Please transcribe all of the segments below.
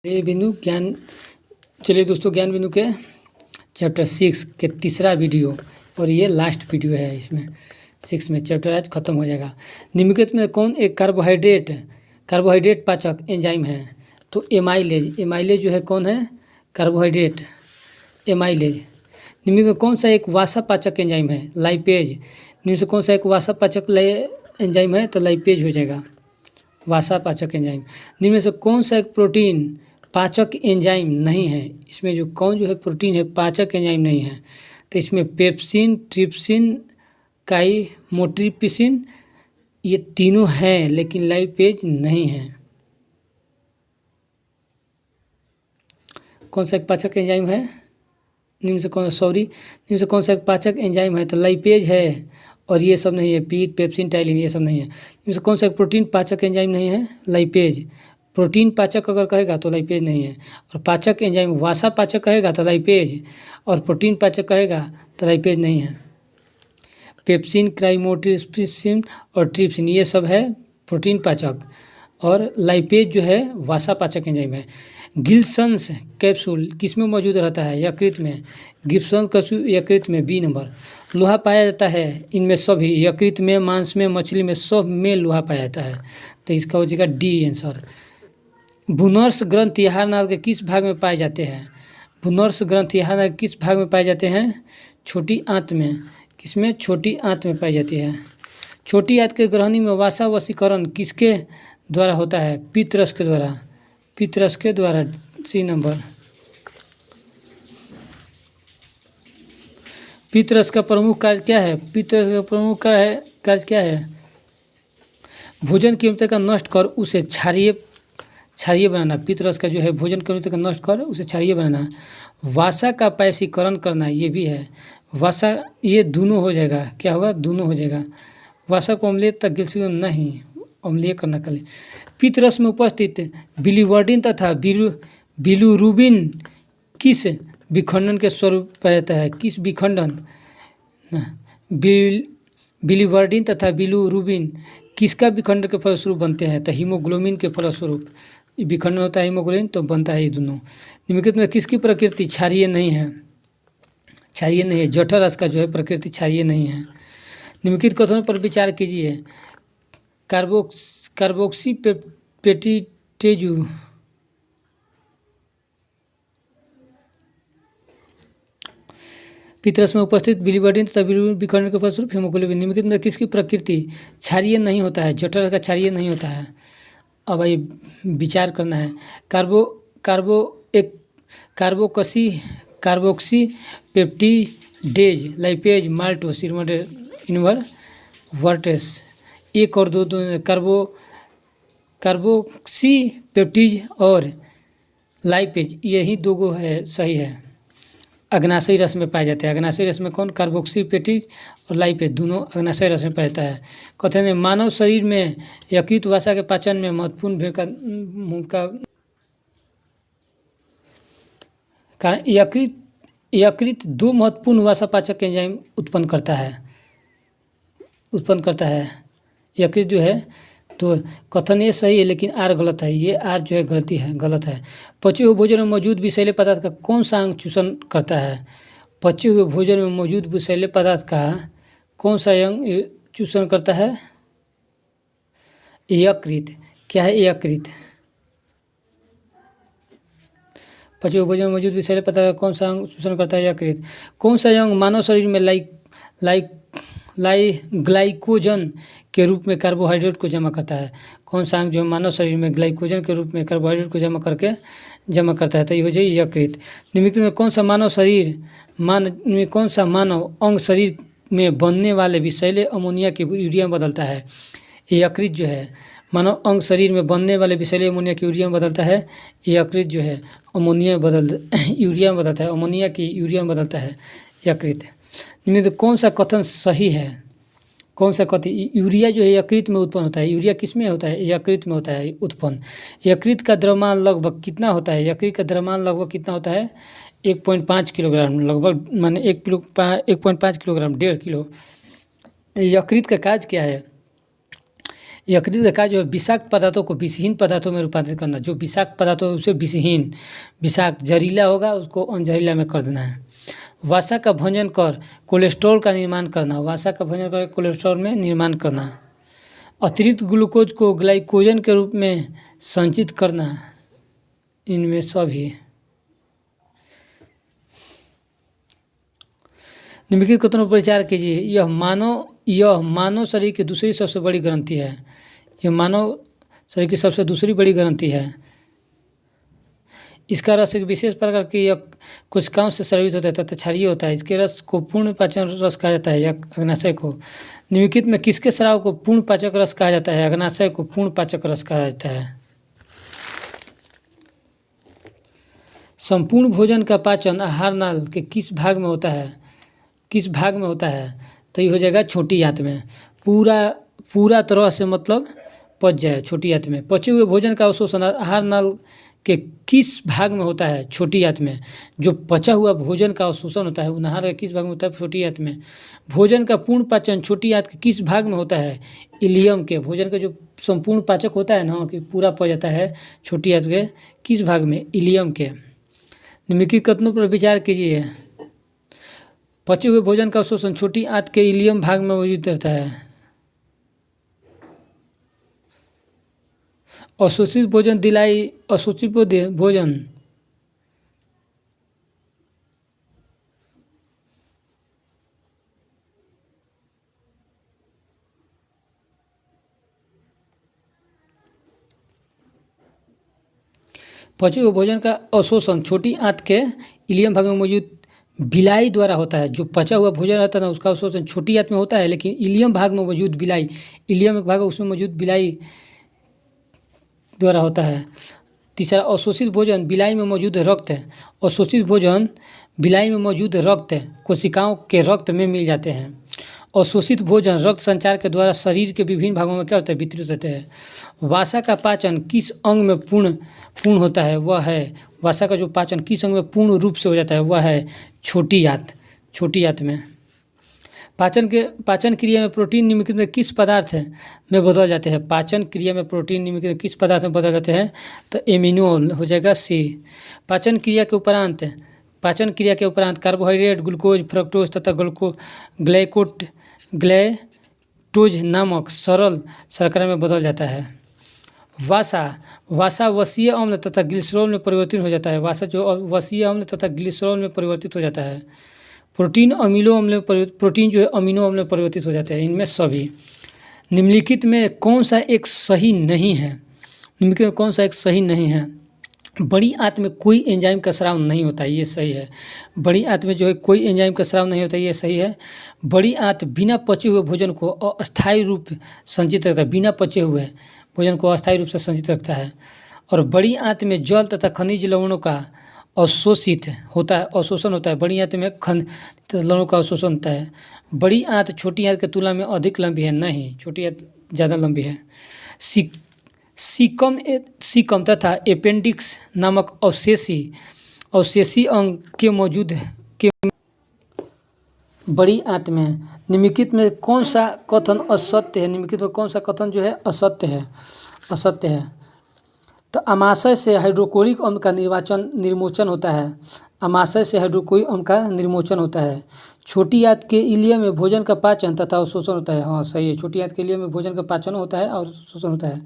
चलिए बिंदु ज्ञान चलिए दोस्तों, ज्ञान बिंदु के चैप्टर 6 के तीसरा वीडियो और ये लास्ट वीडियो है। इसमें 6 में चैप्टर आज खत्म हो जाएगा। निम्नलिखित में कौन एक कार्बोहाइड्रेट पाचक एंजाइम है? तो एमाइलेज जो है कौन है? Carbohydrate amylase. निम्नलिखित में कौन सा एक वासा पाचक एंजाइम है? लाइपेज। निम्न से कौन सा एक वासा पाचक एंजाइम है? तो लाइपेज हो जाएगा, वासा पाचक एंजाइम। निम्न में से कौन सा एक प्रोटीन पाचक एंजाइम नहीं है? इसमें जो प्रोटीन है पाचक एंजाइम नहीं है? तो इसमें पेप्सिन, ट्रिप्सिन, काइमोट्रिप्सिन ये तीनों हैं, लेकिन लाइपेज नहीं है। कौन सा एक पाचक एंजाइम है? निम्न से कौन सा एक पाचक एंजाइम है? तो लाइपेज है, और ये सब नहीं है, पीत, पेप्सिन, टाइलिन ये सब नहीं है। इनमें से कौन सा एक प्रोटीन पाचक एंजाइम नहीं है? लाइपेज। प्रोटीन पाचक अगर कहेगा तो लाइपेज नहीं है, और पाचक एंजाइम वासा पाचक कहेगा तो लाइपेज, और प्रोटीन पाचक कहेगा तो लाइपेज नहीं है। पेप्सिन, काइमोट्रिप्सिन और ट्रिप्सिन ये सब है प्रोटीन पाचक, और लाइपेज जो है वासा पाचक एंजाइम है। गिब्सन्स कैप्सूल किस में मौजूद रहता है? यकृत में। गिब्सन कैप्सूल यकृत में, बी नंबर। लोहा पाया जाता है इनमें सभी, यकृत में, मांस में, मछली में, सब में लोहा पाया जाता है, तो इसका हो जाएगा डी आंसर। भ्रूणरस ग्रंथि आहार नाल के किस भाग में पाए जाते हैं? भ्रूणरस ग्रंथि आहार नाल किस भाग में पाए जाते हैं? छोटी आंत में। किसमें? छोटी आंत में पाई जाती है। छोटी आंत के ग्रहणी में वासा वशीकरण किसके द्वारा होता है? पित्तरस के द्वारा। पित्तरस के द्वारा, सी नंबर। पित्तरस का प्रमुख कार्य क्या है? पित्तरस का प्रमुख कार्य क्या है? भोजन की अम्लता का नष्ट कर उसे क्षारीय बनाना। पित्तरस का जो है भोजन की अम्लता का नष्ट कर उसे क्षारीय बनाना। वासा का पैसीकरण करना, ये भी है। वासा, ये दोनों हो जाएगा। क्या होगा? दोनों हो जाएगा। वासा को अम्लीय तक गैसीय नहीं, अम्लीय करना कल। पित्तरस में उपस्थित बिलीवर्डिन तथा बिलिरुबिन किस विखंडन के स्वरूप पाया जाता है? किस विखंडन? बिलीवर्डिन तथा बिलिरुबिन किसका विखंडन के फलस्वरूप बनते हैं? तो हीमोग्लोबिन के फलस्वरूप विखंडन होता है हीमोग्लोबिन, तो बनता है ये दोनों। निम्नलिखित में किसकी प्रकृति क्षारीय नहीं है? क्षारीय नहीं है, जठर रस का जो है प्रकृति क्षारीय नहीं है। निम्नलिखित कथनों पर विचार कीजिए। कार्बोक्सी पेप्टिडेज पित्तरस में उपस्थित बिलीवर्डिन तथा बिलिरुबिन विखंडन के फलस्वरूप हीमोग्लोबिन। निम्नलिखित में किसकी प्रकृति क्षारीय नहीं होता है? जठर का क्षारीय नहीं होता है। अब ये विचार करना है। Carboxypeptidase, lipase, maltose, invertase. एक और दो कार्बोक्सी पेप्टिज और लाइपेज, यही दो है सही है। अग्नाशयी रस में पाए जाते हैं। अग्नाशयी रस में कौन? कार्बोक्सी पेप्टिज और लाइपेज, दोनों अग्नाशयी रस में पाया जाता है। कहते हैं मानव शरीर में यकृत वसा के पाचन में महत्वपूर्ण भूमिका। यकृत दो महत्वपूर्ण वसा पाचक एंजाइम उत्पन्न करता है। यकृत जो है, तो कथन ये सही है, लेकिन आर गलत है। ये आर जो है गलत है। पचे हुए भोजन में मौजूद विषैले पदार्थ का कौन सा अंग चूषण करता है? पचे हुए भोजन में मौजूद विषैले पदार्थ का कौन सा अंग चूषण करता है? यकृत। क्या है? यकृत। पचे हुए भोजन में मौजूद विषैले पदार्थ का कौन सा अंग चूषण करता है? यकृत। कौन सा अंग मानव शरीर में ग्लाइकोजन के रूप में कार्बोहाइड्रेट को जमा करता है? कौन सा अंग जो मानव शरीर में ग्लाइकोजन के रूप में कार्बोहाइड्रेट को जमा करता है? तो ये हो जाए यकृत। निम्नलिखित में कौन सा मानव अंग शरीर में बनने वाले विषैले अमोनिया के यूरिया में बदलता है? यकृत जो है मानव अंग शरीर में बनने वाले विषैले अमोनिया की यूरिया में बदलता है। यकृत जो है यूरिया में बदलता है, अमोनिया की यूरिया में बदलता है यकृत। निम्नलिखित कौन सा कथन सही है? कौन सा कथन? यूरिया जो है यकृत में उत्पन्न होता है। यूरिया किस में होता है? यकृत में होता है उत्पन्न। यकृत का द्रव्यमान लगभग कितना होता है? यकृत का द्रव्यमान लगभग कितना होता है? 1.5 किलोग्राम लगभग, माने 1.5 किलोग्राम, 1.5 किलो। यकृत का कार्य क्या है? यकृत का कार्य जो है विषाक्त पदार्थों को विषहीन पदार्थों में रूपांतरित करना। जो विषाक्त पदार्थ हो उसे विषहीन, विषाक्त जहरीला होगा उसको अनजहरीला में कर देना है। वसा का भंजन कर कोलेस्ट्रॉल का निर्माण करना। वसा का भंजन कर कोलेस्ट्रॉल में निर्माण करना। अतिरिक्त ग्लूकोज को ग्लाइकोजन के रूप में संचित करना। इनमें सभी निम्नलिखित कथनों पर विचार कीजिए। यह मानव शरीर की दूसरी सबसे बड़ी ग्रंथि है। यह मानव शरीर की सबसे दूसरी बड़ी ग्रंथि है। इसका रस एक विशेष प्रकार की कोशिकाओं से स्रावित होता है तथा क्षारीय होता है। इसके रस को पूर्ण पाचन रस कहा जाता है या अग्नाशय को। निम्नलिखित में किसके स्राव को पूर्ण पाचक रस कहा जाता है? अग्नाशय को पूर्ण पाचक रस कहा जाता है। संपूर्ण भोजन का पाचन आहार नाल के किस भाग में होता है? किस भाग में होता है? तो ये हो जाएगा छोटी आंत में। पूरा तरह से मतलब पच जाए छोटी आंत में। पचे हुए भोजन का अवशोषण आहार नाल के किस भाग में होता है? छोटी आंत में। जो पचा हुआ भोजन का अवशोषण होता है आहार का किस भाग में होता है? छोटी आंत में। भोजन का पूर्ण पाचन छोटी आंत के किस भाग में होता है? इलियम के। भोजन का जो संपूर्ण पाचक होता है ना कि पूरा पच जाता है छोटी आंत के किस भाग में? इलियम के। निम्नलिखित कथनों पर विचार कीजिए। पचे हुए भोजन का अवशोषण छोटी आंत के इलियम भाग में मौजूद रहता है। अशोषित भोजन दिलाई अशोषित भोजन पचे हुए भोजन का अवशोषण छोटी आंत के इलियम भाग में मौजूद बिलाई द्वारा होता है। जो पचा हुआ भोजन रहता है ना उसका अवशोषण छोटी आंत में होता है, लेकिन इलियम भाग में मौजूद बिलाई, इलियम एक भाग है उसमें मौजूद बिलाई द्वारा होता है। तीसरा, अशोषित भोजन बिलाई में मौजूद रक्त है। अशोषित भोजन बिलाई में मौजूद रक्त कोशिकाओं के रक्त में मिल जाते हैं। अशोषित भोजन रक्त संचार के द्वारा शरीर के विभिन्न भागों में क्या होता है? वितरित होते हैं। वसा का पाचन किस अंग में पूर्ण होता है? वह है वसा का जो पाचन किस अंग में पूर्ण रूप से हो जाता है? वह है छोटी आंत। छोटी आंत में पाचन क्रिया में प्रोटीन निम्नलिखित में किस पदार्थ में बदल जाते हैं? पाचन क्रिया में प्रोटीन निम्नलिखित में किस पदार्थ में बदल जाते हैं? तो एमिनो हो जाएगा सी। पाचन क्रिया के उपरांत कार्बोहाइड्रेट ग्लूकोज फ्रक्टोज तथा ग्लाइकोटोज नामक सरल शर्करा में बदल जाता है। वसा वसीय अम्ल तथा ग्लिसरॉल में परिवर्तित हो जाता है। वसा जो वसीय अम्ल तथा ग्लिसरॉल में परिवर्तित हो जाता है। प्रोटीन जो है अमीनो अम्ल में परिवर्तित हो जाते हैं। इनमें सभी निम्नलिखित में कौन सा एक सही नहीं है? निम्नलिखित में कौन सा एक सही नहीं है? बड़ी आंत में कोई एंजाइम का स्राव नहीं होता है, ये सही है। बड़ी आंत में जो है कोई एंजाइम का स्राव नहीं होता है, ये सही है। बड़ी आंत बिना पचे हुए भोजन को अस्थायी रूप संचित रखता है। बिना पचे हुए भोजन को अस्थायी रूप से संचित रखता है। और बड़ी आंत में जल तथा खनिज लवणों का अवशोषण होता है। बड़ी आंत में खनिज लवणों का अवशोषण होता है। बड़ी आंत छोटी आंत की तुलना में अधिक लंबी है? नहीं, छोटी आंत ज़्यादा लंबी है। सीकम तथा अपेंडिक्स नामक अवशेषी अंग के मौजूद के बड़ी आंत में निम्नलिखित में कौन सा कथन असत्य है? निम्नलिखित में कौन सा कथन जो है असत्य है? तो अमाशय से हाइड्रोक्लोरिक अम्ल का निर्मोचन होता है। अमाशय से हाइड्रोक्लोरिक अम्ल का निर्मोचन होता है। छोटी आंत के इलियम में भोजन का पाचन तथा अवशोषण होता है। हाँ सही है, छोटी आंत के इलियम में भोजन का पाचन होता है और अवशोषण होता है।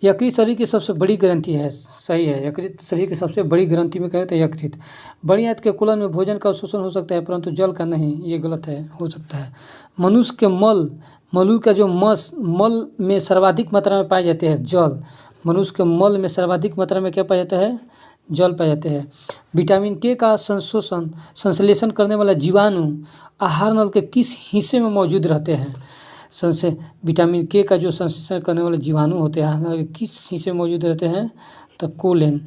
यकृत शरीर की सबसे बड़ी ग्रंथि है। सही है, यकृत शरीर की सबसे बड़ी ग्रंथि में कहते हैं यकृत। बड़ी आंत के कोलन में भोजन का अवशोषण हो सकता है परंतु जल का नहीं, ये गलत है, हो सकता है। मनुष्य के मल का जो मल में सर्वाधिक मात्रा में पाए जाते हैं जल। मनुष्य के मल में सर्वाधिक मात्रा में क्या पाया जाता है? जल पाए जाते हैं। विटामिन के का संश्लेषण करने वाला जीवाणु आहार नल के किस हिस्से में मौजूद रहते हैं? विटामिन के का जो संश्लेषण करने वाले जीवाणु होते हैं आहार नल के किस हिस्से में मौजूद रहते हैं? तो कोलेन।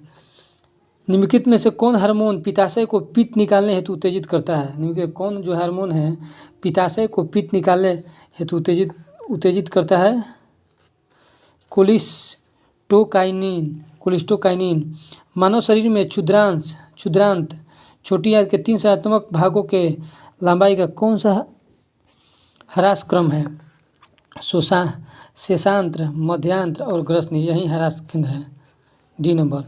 निम्नलिखित में से कौन हार्मोन पित्ताशय को पित्त निकालने हेतु उत्तेजित करता है? निम्नलिखित कौन जो हार्मोन है पित्ताशय को पित्त निकालने हेतु उत्तेजित करता है? कोलिस्टोकाइनिन। मानव शरीर में क्षुद्रांत छोटी आंत के 3 संरचनात्मक भागों के लंबाई का कौन सा ह्रास क्रम है? शोषा शेषांत्र, मध्यांत्र और ग्रसनी, यही ह्रास केंद्र है। D number.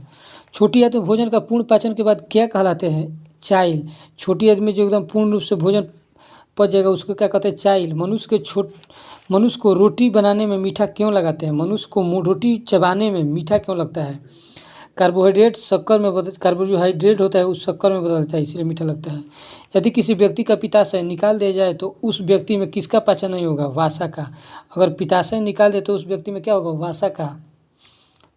छोटी आंत में भोजन का पूर्ण पाचन के बाद क्या कहलाते हैं? चाइल। छोटी आंत में जो एकदम पूर्ण रूप से भोजन पच जाएगा उसको क्या कहते हैं? चाइल। मनुष्य को रोटी बनाने में मीठा क्यों लगाते हैं? मनुष्य को रोटी चबाने में मीठा क्यों लगता है? कार्बोहाइड्रेट होता है उस शक्कर में बदल जाता है, इसलिए मीठा लगता है। यदि किसी व्यक्ति का पित्ताशय निकाल दिया जाए तो उस व्यक्ति में किसका पाचन नहीं होगा? वासा का। अगर पित्ताशय निकाल दे तो उस व्यक्ति में क्या होगा? वासा का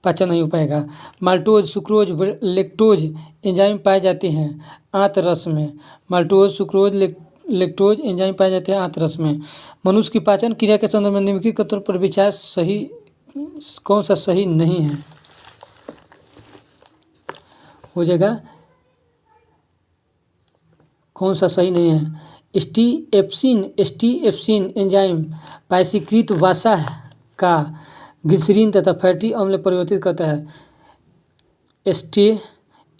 पाचन नहीं हो पाएगा। माल्टोज, सुक्रोज, लेक्टोज एंजाइम पाए जाते हैं आंत रस में। माल्टोज, सुक्रोज, लेक्टोज एंजाइम पाए जाते हैं आंत रस में। मनुष्य की पाचन क्रिया के संदर्भ में निम्नलिखित के तौर पर विचार कौन सा सही नहीं है? हो जाएगा कौन सा सही नहीं है? स्टीएप्सिन एंजाइम पायसीकृत वसा का ग्लिसरीन तथा फैटी अम्ल में परिवर्तित करता है।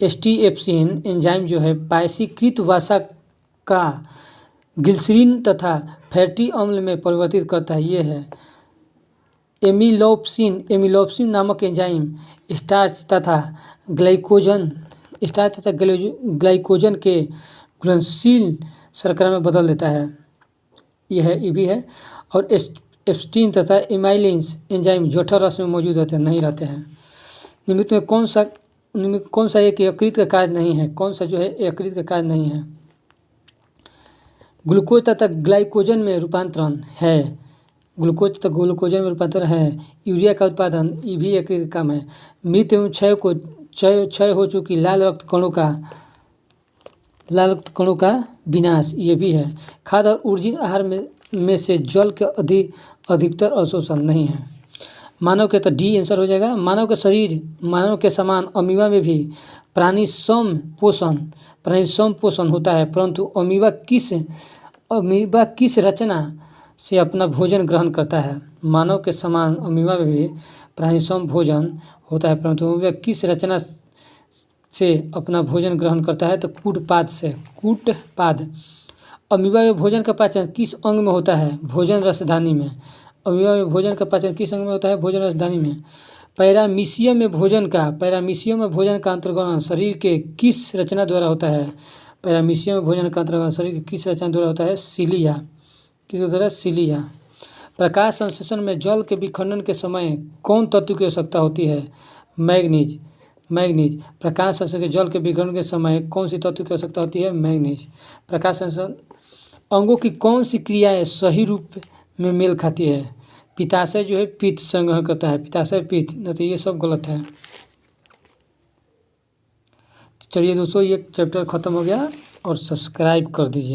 स्टीएप्सिन एंजाइम जो है पायसीकृत वसा का ग्लिसरीन तथा फैटी अम्ल में परिवर्तित करता है। ये है एमिलोप्सिन नामक एंजाइम स्टार्च तथा ग्लाइकोजन के घुलनशील शर्करा में बदल देता है। ये भी है। और एस्टिन तथा एमाइलिन्स एंजाइम जठर रस में मौजूद रहते हैं, नहीं रहते हैं। निम्नलिखित में कौन सा एक यकृत का कार्य नहीं है? कौन सा जो है यकृत का कार्य नहीं है? ग्लूकोज तथा ग्लाइकोजन में रूपांतरण है। ग्लूकोज तथा ग्लूकोजन में रूपांतरण है। यूरिया का उत्पादन, ये भी यकृत का काम है। मृत एवं क्षय हो चुकी लाल रक्त कणों का विनाश, ये भी है। खाद्य और ऊर्जित आहार में से जल के अधिकतर अवशोषण नहीं है। मानव के, तो डी आंसर हो जाएगा। मानव के समान अमीबा में भी प्राणी सम पोषण होता है, परंतु अमीबा किस रचना से अपना भोजन ग्रहण करता है? मानव के समान अमीबा में भी प्राणी सम भोजन होता है, परंतु अमीबा किस रचना से अपना भोजन ग्रहण करता है? तो कूटपाद से। अमीबा में भोजन का पाचन किस अंग में होता है? भोजन रसधानी में। अमीबा में भोजन का पाचन किस अंग में होता है? भोजन रसधानी में। पैरामीशियम में भोजन का अंतर्ग्रहण शरीर के किस रचना द्वारा होता है? पैरामीशियम में भोजन का अंतर्ग्रहण शरीर के किस रचना द्वारा होता है? सिलिया। किसके द्वारा? सिलिया। प्रकाश संश्लेषण में जल के विखंडन के समय कौन तत्व की आवश्यकता होती है? मैग्नीज। प्रकाश संश्लेषण के जल के विखंडन के समय कौन सी तत्व की आवश्यकता होती है? मैग्नीज। प्रकाश संश्लेषण अंगों की कौन सी क्रियाएं सही रूप में मेल खाती है? पित्ताशय जो है पित्त संग्रहण करता है, पित्ताशय पित्त, न तो ये सब गलत है। चलिए दोस्तों, ये चैप्टर खत्म हो गया और सब्सक्राइब कर दीजिए।